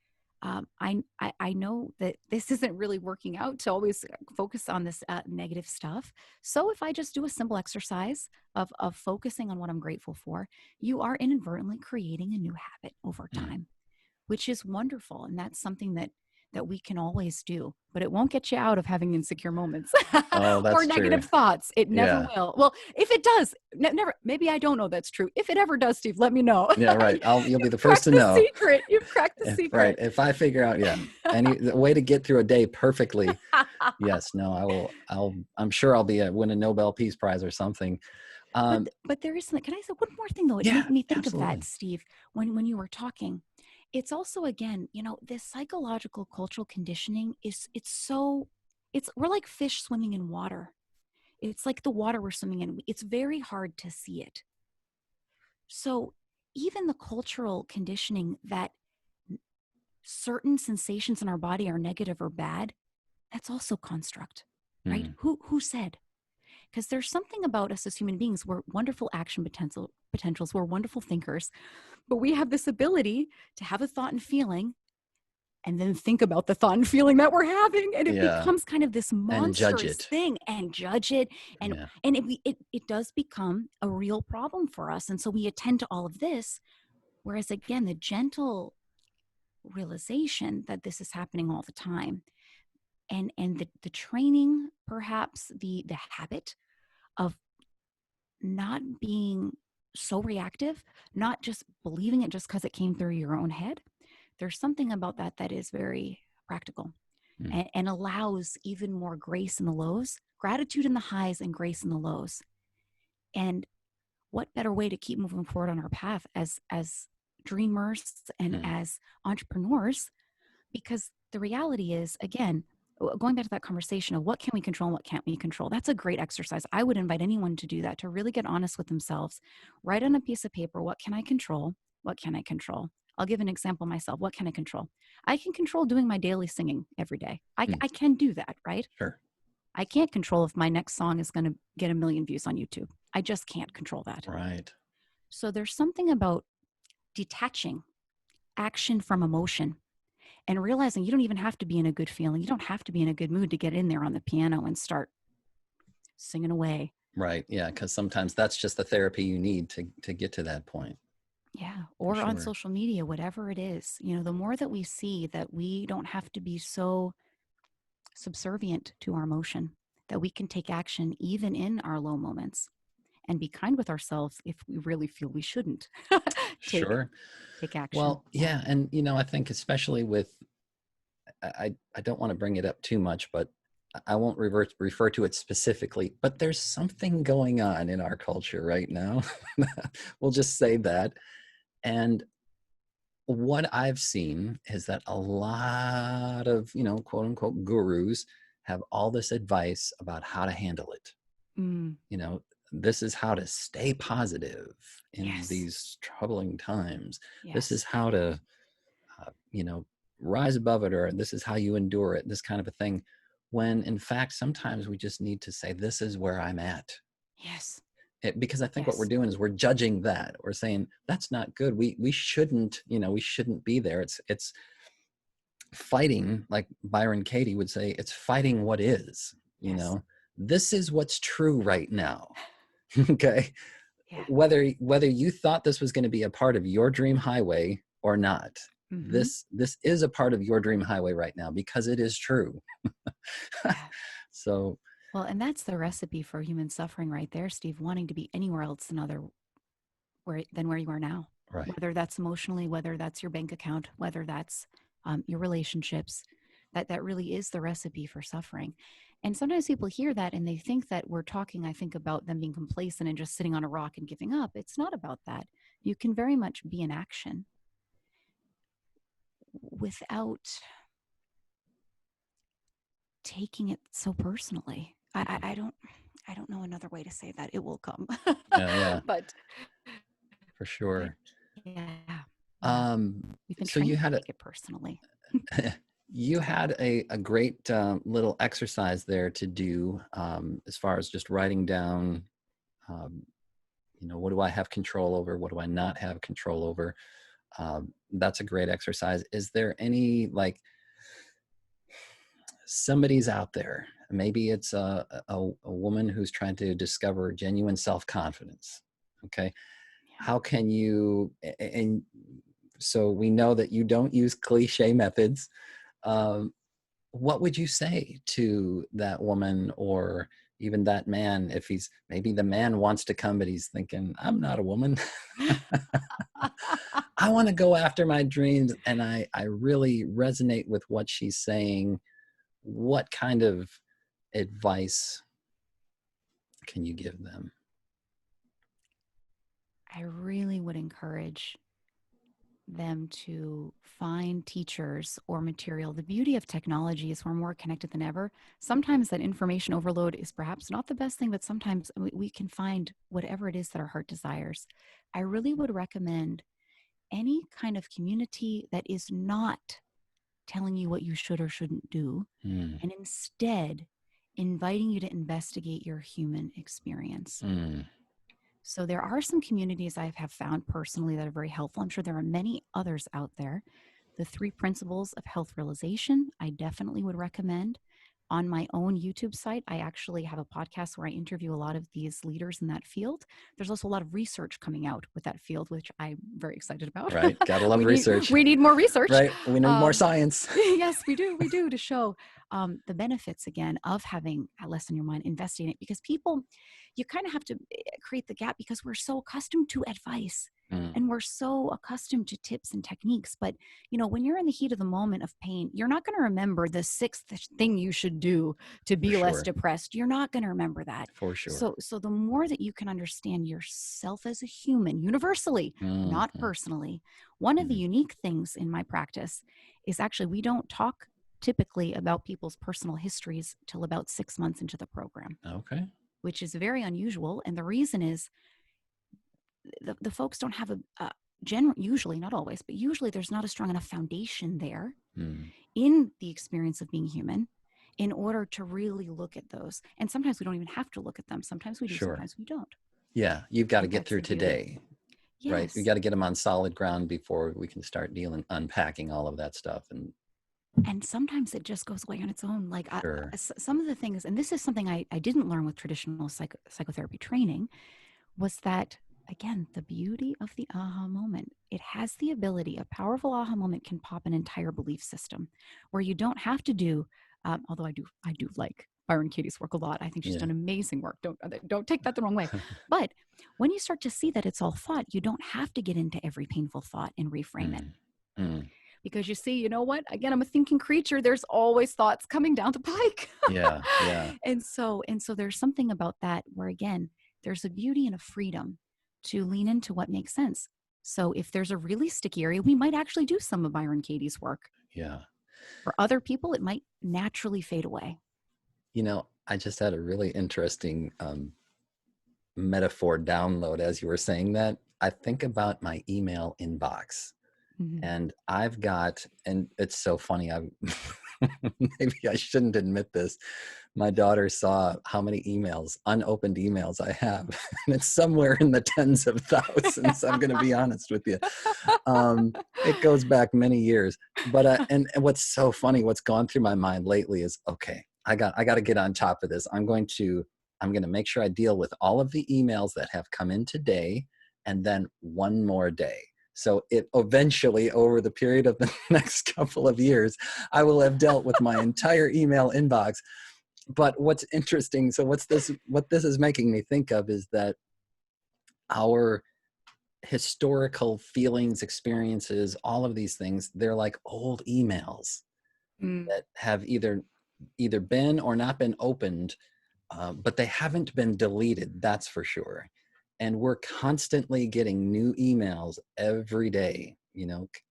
I know that this isn't really working out to always focus on this negative stuff. So if I just do a simple exercise of focusing on what I'm grateful for, you are inadvertently creating a new habit over Mm. time, which is wonderful. And that's something that we can always do, but it won't get you out of having insecure moments Oh, or that's true. negative thoughts. It never Yeah. will. Well, if it does, never, maybe I don't know that's true. If it ever does, Steve, let me know. Yeah, right. You'll be the You've first cracked to the know. secret. You've cracked the Right. secret. If I figure out, yeah, the way to get through a day perfectly. Yes. No, I will. I'm sure I'll win a Nobel Peace Prize or something. Um, But there is something. Can I say one more thing though? It yeah, made me think of that, absolutely. Steve, when you were talking. It's also, again, this psychological cultural conditioning it's we're like fish swimming in water. It's like the water we're swimming in. It's very hard to see it. So even the cultural conditioning that certain sensations in our body are negative or bad, that's also construct, right? Mm. Who said? Because there's something about us as human beings. We're wonderful action potentials. We're wonderful thinkers, but we have this ability to have a thought and feeling and then think about the thought and feeling that we're having, and it Yeah. becomes kind of this And judge monstrous it. thing, and judge it, and Yeah. it does become a real problem for us. And so we attend to all of this, whereas again, the gentle realization that this is happening all the time, and the training, perhaps the habit of not being so reactive, not just believing it just because it came through your own head. There's something about that that is very practical, Mm. and allows even more grace in the lows, gratitude in the highs, and grace in the lows. And what better way to keep moving forward on our path as dreamers and Mm. as entrepreneurs? Because the reality is, again, going back to that conversation of what can we control and what can't we control, that's a great exercise. I would invite anyone to do that, to really get honest with themselves. Write on a piece of paper, what can I control? What can I control? I'll give an example myself. What can I control? I can control doing my daily singing every day. Mm. I can do that, right? Sure. I can't control if my next song is going to get 1 million views on YouTube. I just can't control that. Right. So there's something about detaching action from emotion, and realizing you don't even have to be in a good feeling. You don't have to be in a good mood to get in there on the piano and start singing away. Right. Yeah. Because sometimes that's just the therapy you need to get to that point. Yeah. For Or on sure. social media, whatever it is, the more that we see that we don't have to be so subservient to our emotion, that we can take action even in our low moments, and be kind with ourselves if we really feel we shouldn't take Sure. action. Well, Yeah. yeah. And, I think especially with, I don't want to bring it up too much, but I won't refer to it specifically, but there's something going on in our culture right now. We'll just say that. And what I've seen is that a lot of, quote unquote gurus have all this advice about how to handle it. Mm, You know, this is how to stay positive in yes. these troubling times. This is Yes. how to, rise above it, or this is how you endure it, this kind of a thing. When in fact, sometimes we just need to say, this is where I'm at. Yes. Because I think what we're Yes. doing is we're judging that. We're saying that's not good. We shouldn't, we shouldn't be there. It's fighting, like Byron Katie would say, it's fighting what is, Yes. this is what's true right now. Okay. Yeah. Whether you thought this was going to be a part of your dream highway or not, Mm-hmm. this is a part of your dream highway right now because it is true. Yeah. So Well, and that's the recipe for human suffering right there, Steve, wanting to be anywhere else than where you are now. right. Whether that's emotionally, whether that's your bank account, whether that's your relationships, that really is the recipe for suffering. And sometimes people hear that and they think that we're talking, I think, about them being complacent and just sitting on a rock and giving up. It's not about that. You can very much be in action without taking it so personally. I don't know another way to say that. It will come. Yeah, but for but sure. yeah. um We've been so you trained to had take it personally. you had a great little exercise there to do, as far as just writing down, um, what do I have control over? What do I not have control over? That's a great exercise. Is there any, like, somebody's out there, maybe it's a woman who's trying to discover genuine self-confidence. Okay. Yeah. How can you, and so we know that you don't use cliche methods. um, what would you say to that woman, or even that man, if he's, maybe the man wants to come but he's thinking, I'm not a woman. I want to go after my dreams, and I really resonate with what she's saying. What kind of advice can you give them? I really would encourage them to find teachers or material. The beauty of technology is we're more connected than ever. Sometimes that information overload is perhaps not the best thing, but sometimes we can find whatever it is that our heart desires. I really would recommend any kind of community that is not telling you what you should or shouldn't do, Mm, and instead inviting you to investigate your human experience. mm, So there are some communities I have found personally that are very helpful. I'm sure there are many others out there, The 3 Principles of Health Realization, I definitely would recommend. On my own YouTube site, I actually have a podcast where I interview a lot of these leaders in that field. There's also a lot of research coming out with that field, which I'm very excited about. Right. Gotta love research. We need more research. Right. We need more science. Yes, we do. We do, to show the benefits, again, of having a lesson in your mind, investing in it, because people, you kind of have to create the gap, because we're so accustomed to advice and we're so accustomed to tips and techniques. But, when you're in the heat of the moment of pain, you're not going to remember the 6th thing you should do to be less depressed. You're not going to remember that. For sure. So the more that you can understand yourself as a human, universally, not personally, one of the unique things in my practice is actually we don't talk typically about people's personal histories till about 6 months into the program. Okay. Which is very unusual. And the reason is the folks don't have usually, not always, but usually there's not a strong enough foundation there in the experience of being human in order to really look at those. And sometimes we don't even have to look at them. Sometimes we do, sometimes we don't. Yeah. You've got to get through today. Yes. Right. You got to get them on solid ground before we can start unpacking all of that stuff. And sometimes it just goes away on its own. Like some of the things, and this is something I didn't learn with traditional psychotherapy training, was that, again, the beauty of the aha moment. It has the ability, a powerful aha moment can pop an entire belief system where you don't have to do, although I do like Byron Katie's work a lot. I think she's done amazing work. Don't take that the wrong way. But when you start to see that it's all thought, you don't have to get into every painful thought and reframe it. Because you see, you know what? Again, I'm a thinking creature. There's always thoughts coming down the pike. Yeah. And so there's something about that where, again, there's a beauty and a freedom to lean into what makes sense. So if there's a really sticky area, we might actually do some of Byron Katie's work. Yeah. For other people, it might naturally fade away. I just had a really interesting metaphor download as you were saying that. I think about my email inbox. And I've got, and it's so funny, maybe I shouldn't admit this. My daughter saw how many unopened emails I have, and it's somewhere in the tens of thousands. I'm going to be honest with you. It goes back many years, but, and what's so funny, what's gone through my mind lately is, okay, I got to get on top of this. I'm going to make sure I deal with all of the emails that have come in today, and then one more day. So it eventually, over the period of the next couple of years, I will have dealt with my entire email inbox. But what's interesting, what this is making me think of is that our historical feelings, experiences, all of these things, they're like old emails that have either been or not been opened, but they haven't been deleted, that's for sure. And we're constantly getting new emails every day,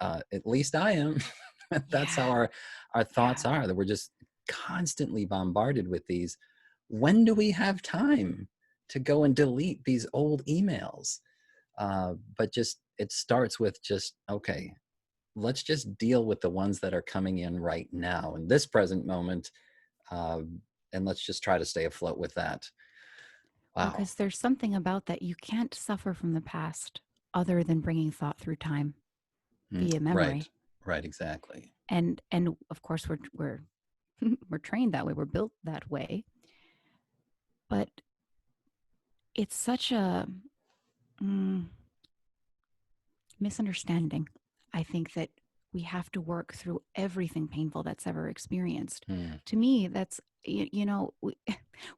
at least I am. That's how our thoughts are, that we're just constantly bombarded with these. When do we have time to go and delete these old emails? But it starts with okay, let's just deal with the ones that are coming in right now in this present moment. And let's just try to stay afloat with that. Wow. Because there's something about that. You can't suffer from the past other than bringing thought through time via memory. Right, exactly. And of course we're trained that way. We're built that way. But it's such a misunderstanding. I think that we have to work through everything painful that's ever experienced. To me, that's,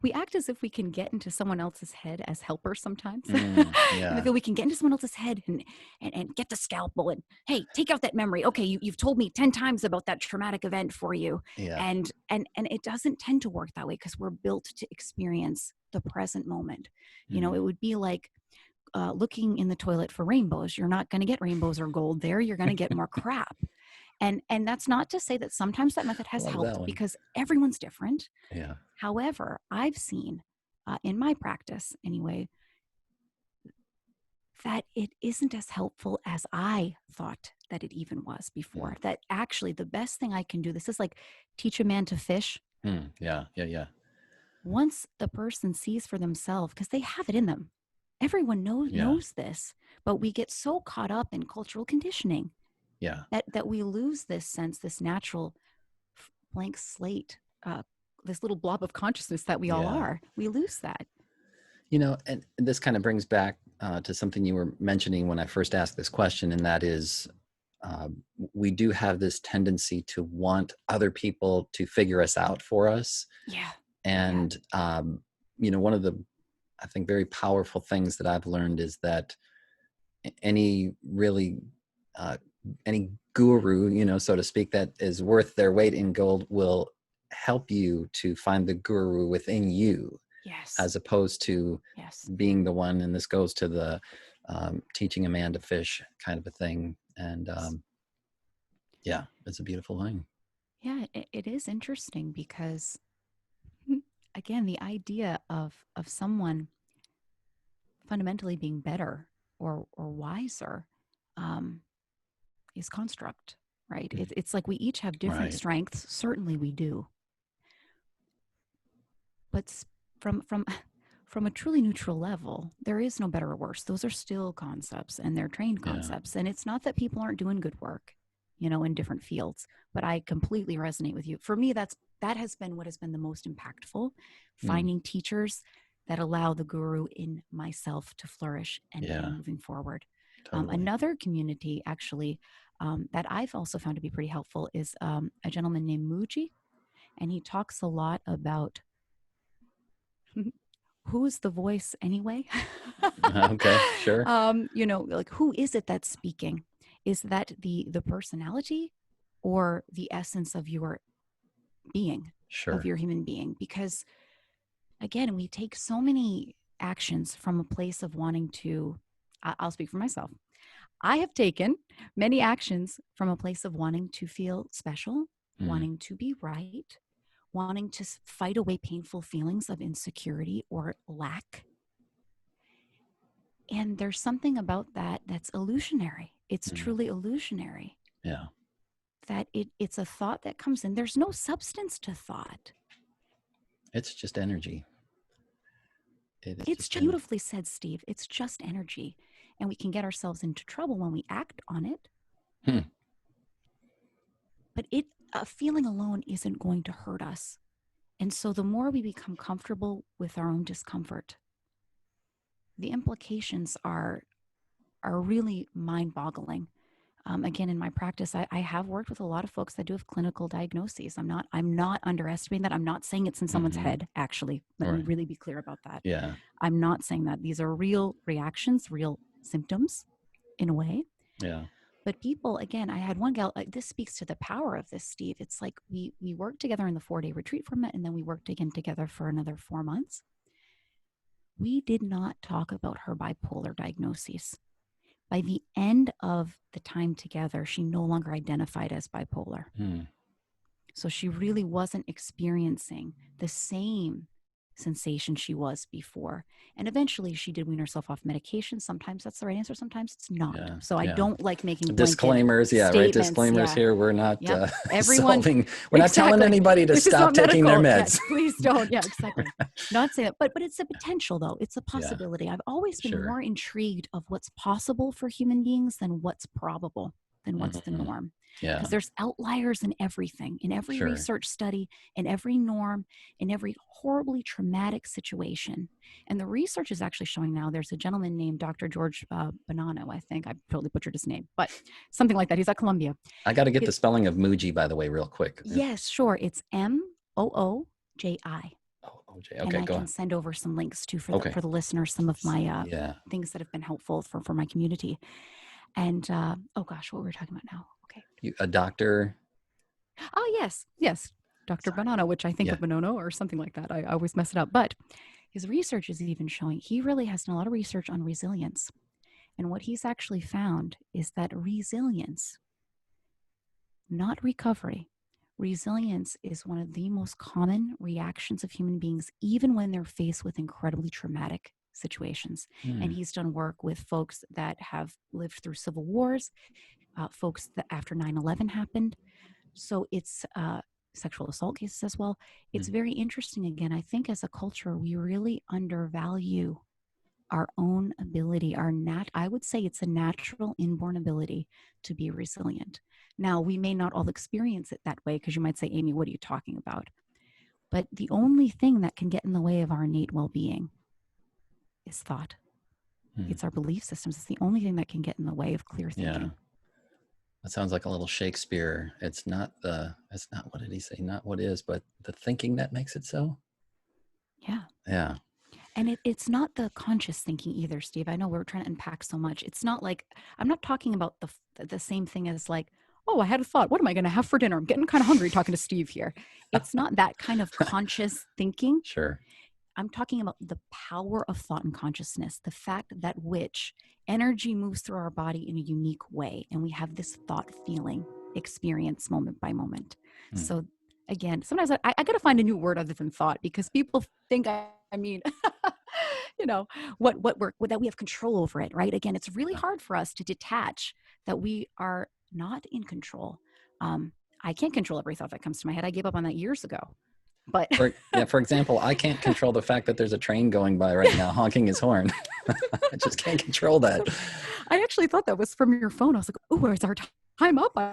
we act as if we can get into someone else's head as helpers sometimes. I feel we can get into someone else's head and get the scalpel and, hey, take out that memory. Okay, you've told me 10 times about that traumatic event for you. And it doesn't tend to work that way because we're built to experience the present moment. It would be like looking in the toilet for rainbows. You're not going to get rainbows or gold there. You're going to get more crap. And that's not to say that sometimes that method has helped, because everyone's different. Yeah. However, I've seen in my practice anyway, that it isn't as helpful as I thought that it even was before. That actually the best thing I can do, this is like teach a man to fish. Yeah. Once the person sees for themselves, because they have it in them. Everyone knows this, but we get so caught up in cultural conditioning. Yeah. that we lose this sense, this natural blank slate, this little blob of consciousness that we all are. We lose that. And this kind of brings back to something you were mentioning when I first asked this question, and that is we do have this tendency to want other people to figure us out for us. Yeah. And, one of the, I think, very powerful things that I've learned is that any guru, so to speak, that is worth their weight in gold will help you to find the guru within you. Yes. As opposed to being the one, and this goes to the teaching a man to fish kind of a thing. And it's a beautiful thing. Yeah, it is interesting because, again, the idea of someone fundamentally being better or wiser is construct, right? It's like we each have different strengths. Certainly we do. But from a truly neutral level, there is no better or worse. Those are still concepts, and they're trained concepts. And it's not that people aren't doing good work, in different fields, but I completely resonate with you. For me, that has been what has been the most impactful, finding teachers that allow the guru in myself to flourish and moving forward. Totally. Another community, actually, that I've also found to be pretty helpful is a gentleman named Muji, and he talks a lot about who's the voice anyway? Okay, sure. Like, who is it that's speaking? Is that the personality or the essence of your being, of your human being? Because, again, we take so many actions from a place of wanting to, I'll speak for myself. I have taken many actions from a place of wanting to feel special, wanting to be right, wanting to fight away painful feelings of insecurity or lack. And there's something about that that's illusionary. It's truly illusionary. Yeah. That it's a thought that comes in. There's no substance to thought. It's just energy. It's beautifully said, Steve. It's just energy. And we can get ourselves into trouble when we act on it. But a feeling alone isn't going to hurt us. And so the more we become comfortable with our own discomfort, the implications are really mind-boggling. Again, in my practice, I have worked with a lot of folks that do have clinical diagnoses. I'm not underestimating that. I'm not saying it's in someone's head, actually. Let me really be clear about that. Yeah. I'm not saying that. These are real reactions, real symptoms, in a way. Yeah. But people, again, I had one gal, this speaks to the power of this, Steve. It's like we worked together in the 4-day retreat format, and then we worked again together for another 4 months. We did not talk about her bipolar diagnosis. By the end of the time together, she no longer identified as bipolar. So she really wasn't experiencing the same sensation she was before. And eventually she did wean herself off medication. Sometimes that's the right answer. Sometimes it's not. So I don't like making disclaimers. Right. Disclaimers here. We're not everyone. We're not telling anybody to stop taking their meds. Yes, please don't. Yeah, exactly. Not saying that, but it's a potential though. It's a possibility. I've always been more intrigued of what's possible for human beings than what's probable, than what's the norm. Because there's outliers in everything, in every research study, in every norm, in every horribly traumatic situation. And the research is actually showing now, there's a gentleman named Dr. George Bonanno, I think. I totally butchered his name, but something like that. He's at Columbia. I got to get the spelling of Muji, by the way, real quick. Yes, sure. It's Mooji. Okay, and I can send over some links too for the listeners, some of my things that have been helpful for my community. And, oh gosh, what were we talking about now? Okay. A doctor? Oh, yes. Dr. Bonanno, which I think of Bonono or something like that. I always mess it up. But his research is even showing, he really has done a lot of research on resilience. And what he's actually found is that resilience, not recovery, resilience is one of the most common reactions of human beings, even when they're faced with incredibly traumatic situations. And he's done work with folks that have lived through civil wars, folks that after 9/11 happened. So it's sexual assault cases as well. It's very interesting. Again, I think as a culture, we really undervalue our own ability, I would say it's a natural inborn ability to be resilient. Now, we may not all experience it that way, because you might say, Amy, what are you talking about? But the only thing that can get in the way of our innate well-being is thought. It's our belief systems. It's the only thing that can get in the way of clear thinking. Yeah. That sounds like a little Shakespeare. It's not, what did he say? Not what is, but the thinking that makes it so. Yeah. Yeah. And it's not the conscious thinking either, Steve. I know we're trying to unpack so much. It's not like, I'm not talking about the same thing as like, oh, I had a thought. What am I going to have for dinner? I'm getting kind of hungry talking to Steve here. It's not that kind of conscious thinking. Sure. I'm talking about the power of thought and consciousness, the fact that which energy moves through our body in a unique way. And we have this thought feeling experience moment by moment. So again, sometimes I got to find a new word other than thought, because people think I mean, you know, that we have control over it, right? Again, it's really hard for us to detach that we are not in control. I can't control every thought that comes to my head. I gave up on that years ago. But for example, I can't control the fact that there's a train going by right now honking his horn. I just can't control that. I actually thought that was from your phone. I was like, oh, is our time up? I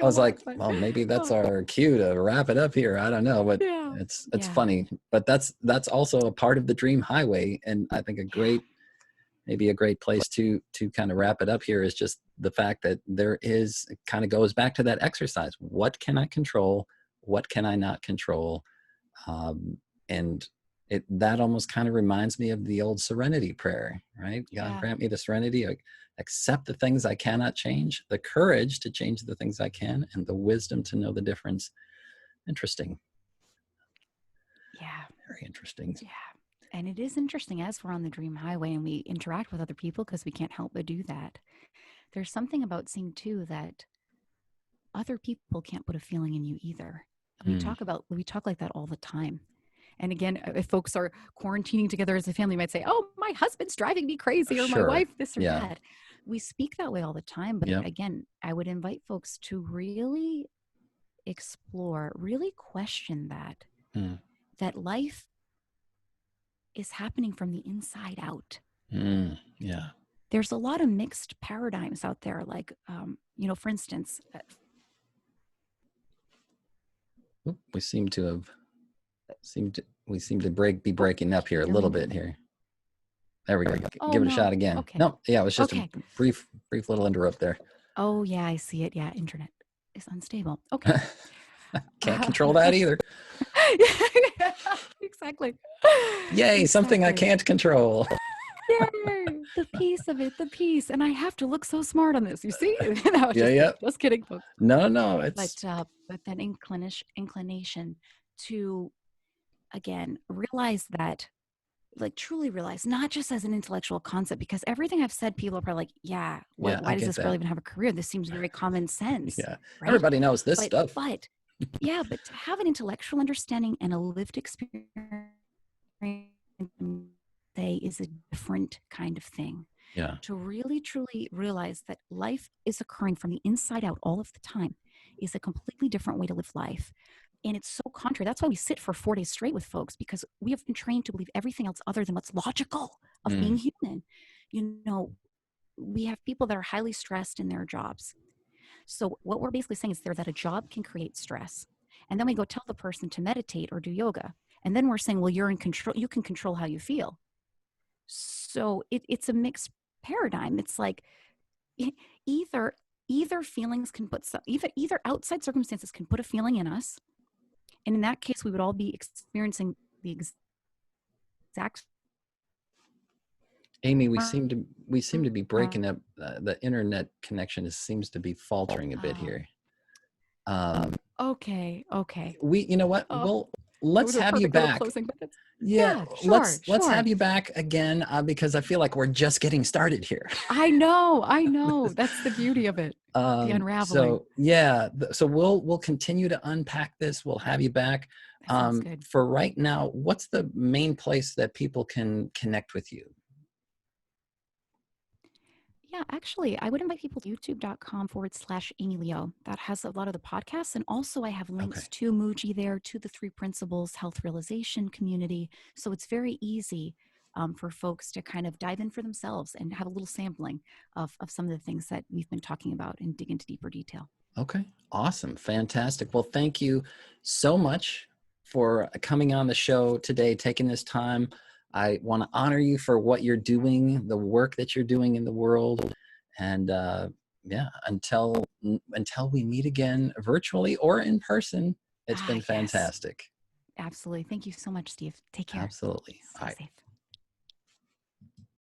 was like, well, maybe that's our cue to wrap it up here. I don't know, but it's funny. But that's also a part of the dream highway. And I think maybe a great place to kind of wrap it up here is just the fact that it kind of goes back to that exercise. What can I control? What can I not control? And that almost kind of reminds me of the old serenity prayer, right? God grant me the serenity, accept the things I cannot change, the courage to change the things I can, and the wisdom to know the difference. Interesting. Yeah. Very interesting. Yeah. And it is interesting as we're on the dream highway and we interact with other people, because we can't help but do that. There's something about seeing too that other people can't put a feeling in you either. We talk like that all the time. And again, if folks are quarantining together as a family, might say, oh, my husband's driving me crazy, or my wife, this or that. We speak that way all the time. But again, I would invite folks to really explore, really question that life is happening from the inside out. Yeah. There's a lot of mixed paradigms out there. Like, for instance, we seem to be breaking up here a little bit here. There we go. Give it a shot again. Okay. No, it was just a brief little interrupt there. Oh yeah, I see it. Yeah, internet is unstable. Okay. Can't control that either. Exactly. Yay, something I can't control. Yay, the piece of it, the piece. And I have to look so smart on this. You see? No, just kidding, folks. No, it's but that inclination to, again, realize that, like, truly realize, not just as an intellectual concept, because everything I've said, people are probably like, why does this girl even have a career? This seems very common sense. Yeah. Right? Everybody knows this stuff. But to have an intellectual understanding and a lived experience is a different kind of thing. Yeah. To really, truly realize that life is occurring from the inside out all of the time is a completely different way to live life. And it's so contrary. That's why we sit for 4 days straight with folks, because we have been trained to believe everything else other than what's logical of being human. We have people that are highly stressed in their jobs. So what we're basically saying is that a job can create stress. And then we go tell the person to meditate or do yoga. And then we're saying, well, you're in control. You can control how you feel. So it's a mixed paradigm. It's like either feelings can put either outside circumstances can put a feeling in us. And in that case, we would all be experiencing the exact. Amy, we seem to be breaking up. The internet connection seems to be faltering a bit here. Okay. You know what? Let's have you back. Let's have you back again, because I feel like we're just getting started here. I know. That's the beauty of it. The unraveling. So we'll continue to unpack this. We'll have you back. Sounds good. For right now, what's the main place that people can connect with you? Yeah, actually, I would invite people to youtube.com/Amy Leo. That has a lot of the podcasts. And also I have links to Muji there, to the 3 Principles Health Realization community. So it's very easy for folks to kind of dive in for themselves and have a little sampling of some of the things that we've been talking about and dig into deeper detail. Okay, awesome, fantastic. Well, thank you so much for coming on the show today, taking this time. I want to honor you for what you're doing, the work that you're doing in the world, and yeah, until we meet again, virtually or in person, it's been Yes, fantastic. absolutely. Thank you so much, Steve. Take care. Absolutely. All Stay right. safe.